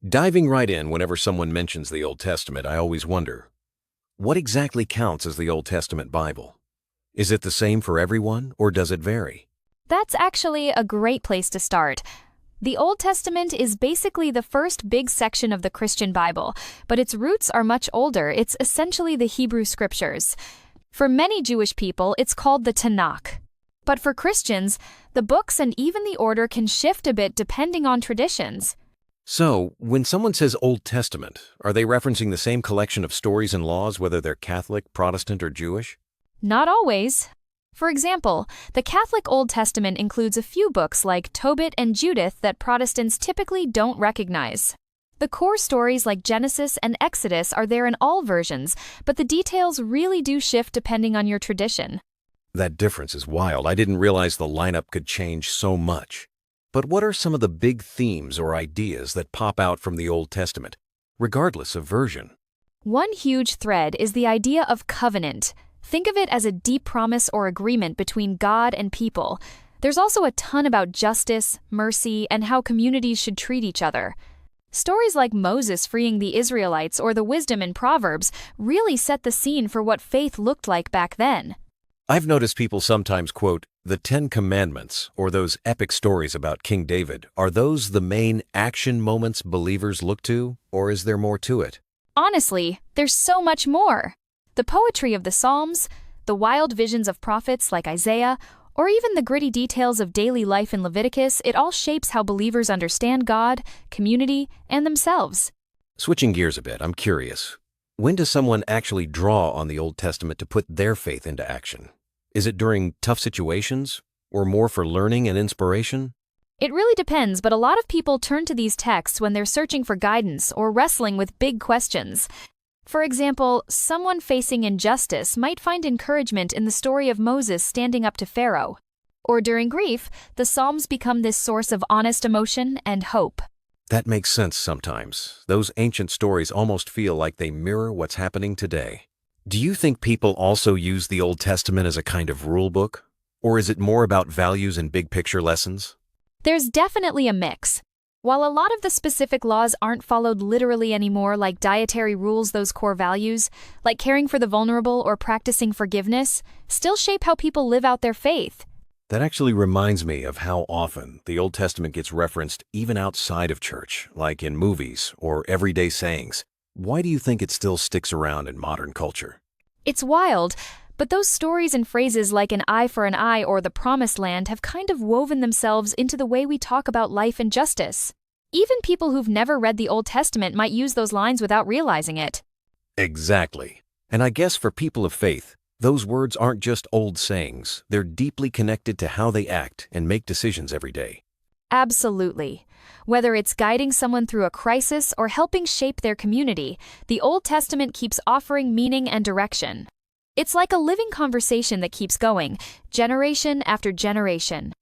Diving right in whenever someone mentions the Old Testament, I always wonder, what exactly counts as the Old Testament Bible? Is it the same for everyone, or does it vary? That's actually a great place to start. The Old Testament is basically the first big section of the Christian Bible, but its roots are much older. It's essentially the Hebrew Scriptures. For many Jewish people, it's called the Tanakh. But for Christians, the books and even the order can shift a bit depending on traditions. So, when someone says Old Testament, are they referencing the same collection of stories and laws, whether they're Catholic, Protestant, or Jewish? Not always. For example, the Catholic Old Testament includes a few books like Tobit and Judith that Protestants typically don't recognize. The core stories like Genesis and Exodus are there in all versions, but the details really do shift depending on your tradition. That difference is wild. I didn't realize the lineup could change so much. But what are some of the big themes or ideas that pop out from the Old Testament, regardless of version? One huge thread is the idea of covenant. Think of it as a deep promise or agreement between God and people. There's also a ton about justice, mercy, and how communities should treat each other. Stories like Moses freeing the Israelites or the wisdom in Proverbs really set the scene for what faith looked like back then. I've noticed people sometimes quote the Ten Commandments or those epic stories about King David. Are those the main action moments believers look to, or is there more to it? Honestly, there's so much more. The poetry of the Psalms, the wild visions of prophets like Isaiah, or even the gritty details of daily life in Leviticus, it all shapes how believers understand God, community, and themselves. Switching gears a bit, I'm curious. When does someone actually draw on the Old Testament to put their faith into action? Is it during tough situations, or more for learning and inspiration? It really depends, but a lot of people turn to these texts when they're searching for guidance or wrestling with big questions. For example, someone facing injustice might find encouragement in the story of Moses standing up to Pharaoh. Or during grief, the Psalms become this source of honest emotion and hope. That makes sense sometimes. Those ancient stories almost feel like they mirror what's happening today. Do you think people also use the Old Testament as a kind of rule book? Or is it more about values and big picture lessons? There's definitely a mix. While a lot of the specific laws aren't followed literally anymore, like dietary rules, those core values, like caring for the vulnerable or practicing forgiveness, still shape how people live out their faith. That actually reminds me of how often the Old Testament gets referenced even outside of church, like in movies or everyday sayings. Why do you think it still sticks around in modern culture? It's wild, but those stories and phrases like an eye for an eye or the promised land have kind of woven themselves into the way we talk about life and justice. Even people who've never read the Old Testament might use those lines without realizing it. Exactly. And I guess for people of faith, those words aren't just old sayings. They're deeply connected to how they act and make decisions every day. Absolutely. Whether it's guiding someone through a crisis or helping shape their community, the Old Testament keeps offering meaning and direction. It's like a living conversation that keeps going, generation after generation.